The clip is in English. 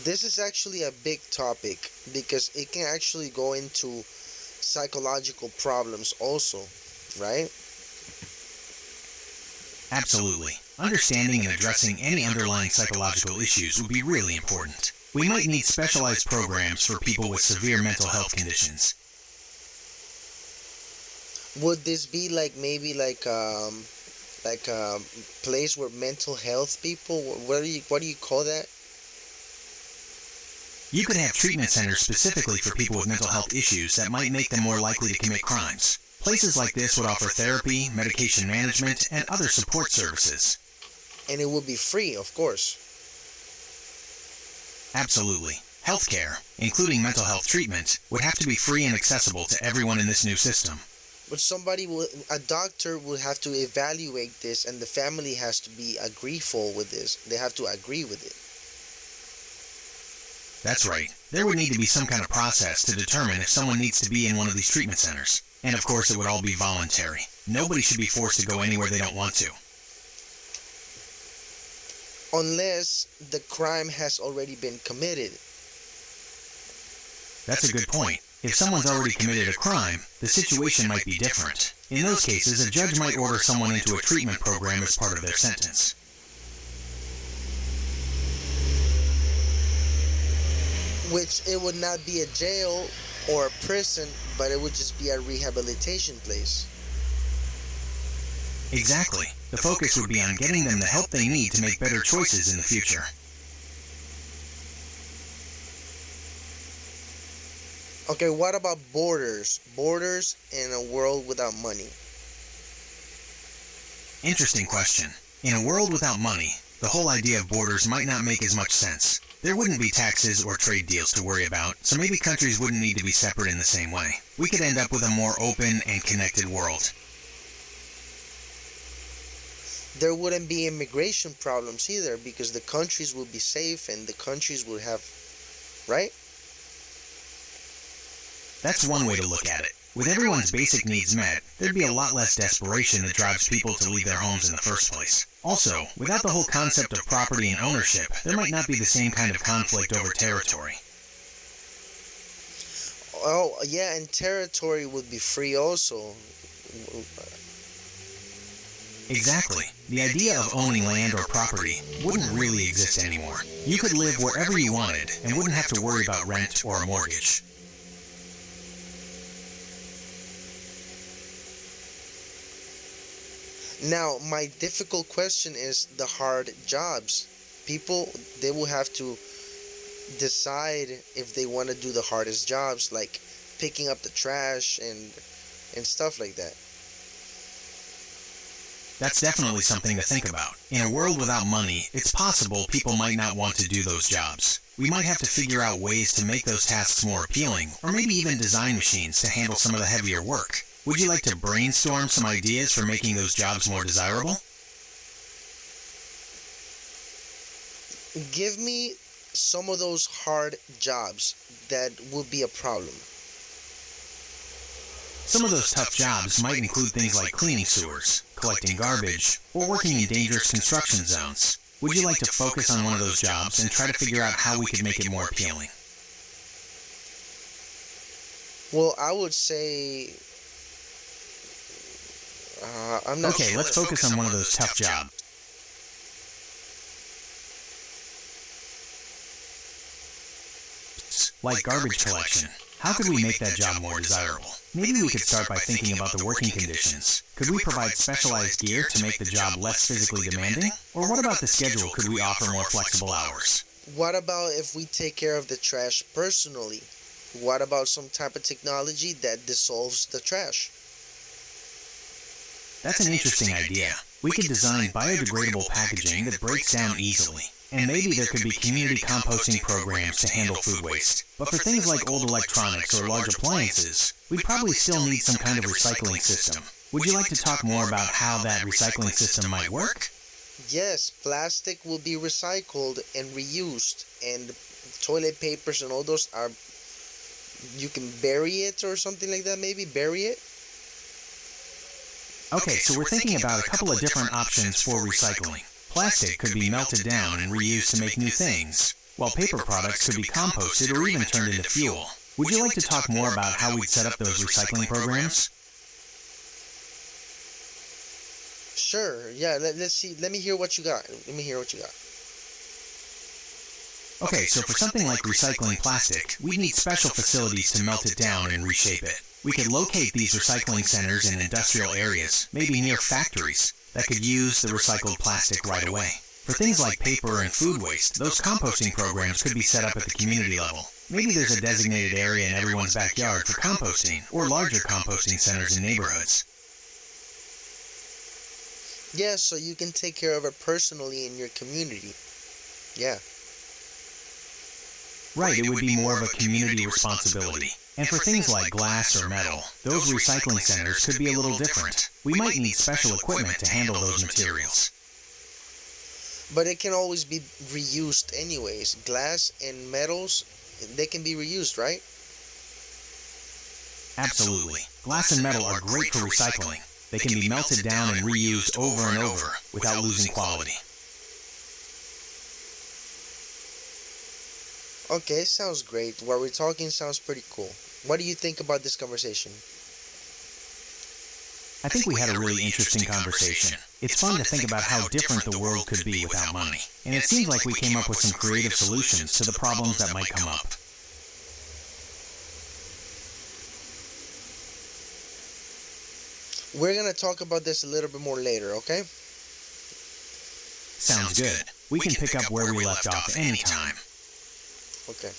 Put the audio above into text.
This is actually a big topic because it can actually go into psychological problems also, right? Absolutely. Understanding and addressing any underlying psychological issues would be really important. We might need specialized programs for people with severe mental health conditions. Would this be like maybe like a place where mental health people, what do you call that? You could have treatment centers specifically for people with mental health issues that might make them more likely to commit crimes. Places like this would offer therapy, medication management, and other support services. And it would be free, of course. Absolutely. Healthcare, including mental health treatment, would have to be free and accessible to everyone in this new system. But a doctor would have to evaluate this, and the family has to be agreeful with this. They have to agree with it. That's right. There would need to be some kind of process to determine if someone needs to be in one of these treatment centers. And of course, it would all be voluntary. Nobody should be forced to go anywhere they don't want to. Unless the crime has already been committed. That's a good point. If someone's already committed a crime, the situation might be different. In those cases, a judge might order someone into a treatment program as part of their sentence. Which it would not be a jail or a prison, but it would just be a rehabilitation place. Exactly. The focus would be on getting them the help they need to make better choices in the future. Okay, what about borders? Borders in a world without money. Interesting question. In a world without money, the whole idea of borders might not make as much sense. There wouldn't be taxes or trade deals to worry about, so maybe countries wouldn't need to be separate in the same way. We could end up with a more open and connected world. There wouldn't be immigration problems either because the countries would be safe and the countries would have, right? That's one way to look at it. With everyone's basic needs met, there'd be a lot less desperation that drives people to leave their homes in the first place. Also, without the whole concept of property and ownership, there might not be the same kind of conflict over territory. Oh, yeah, and territory would be free also. Exactly. The idea of owning land or property wouldn't really exist anymore. You could live wherever you wanted and wouldn't have to worry about rent or a mortgage. Now, my difficult question is the hard jobs. People, they will have to decide if they want to do the hardest jobs, like picking up the trash and stuff like that. That's definitely something to think about. In a world without money, it's possible people might not want to do those jobs. We might have to figure out ways to make those tasks more appealing, or maybe even design machines to handle some of the heavier work. Would you like to brainstorm some ideas for making those jobs more desirable? Give me some of those hard jobs that would be a problem. Some of those tough jobs might include things like cleaning sewers, collecting garbage, or working in dangerous construction zones. Would you like to focus on one of those jobs and try to figure out how we could make it more appealing? Well, I would say I'm not Okay, sure. let's focus on one of those tough jobs. Like garbage collection. How could we make that job more desirable? Maybe we could start by thinking about the working conditions. Could we provide specialized gear to make the job less physically demanding? Or what about the schedule? Could we offer more flexible hours? What about if we take care of the trash personally? What about some type of technology that dissolves the trash? That's an interesting idea. We could design biodegradable packaging that breaks down easily. And maybe there could be community composting programs to handle food waste. But for things like old electronics or large appliances, we'd probably still need some kind of recycling system. Would you like to talk more about how that recycling system might work? Yes, plastic will be recycled and reused, and toilet papers and all those are, you can bury it or something like that, maybe bury it. Okay, so we're thinking about a couple of different options for recycling. Plastic could be melted down and reused to make new things. while paper products could be composted or even turned into fuel. Would you like to talk more about how we'd set up those recycling programs? Sure. Yeah. Let's see. Let me hear what you got. Okay, so for something like recycling plastic, we'd need special facilities to melt it down and reshape it. We could locate these recycling centers in industrial areas, maybe near factories, that could use the recycled plastic right away. For things like paper and food waste, those composting programs could be set up at the community level. Maybe there's a designated area in everyone's backyard for composting, or larger composting centers in neighborhoods. Yeah, so you can take care of it personally in your community. Yeah. Right, it would be more of a community responsibility. And for things like glass or metal, those recycling centers could be a little different. We might need special equipment to handle those materials. But it can always be reused anyways. Glass and metals, they can be reused, right? Absolutely. Glass and metal are great for recycling. They can be melted down and reused over and over without losing quality. Okay, sounds great. What we're talking sounds pretty cool. What do you think about this conversation? I think we had a really interesting conversation. It's fun to think about how different the world could be without money. And it seems like we came up with some creative solutions to the problems that might come up. We're going to talk about this a little bit more later, okay? Sounds good. We can pick up where we left off anytime. Okay.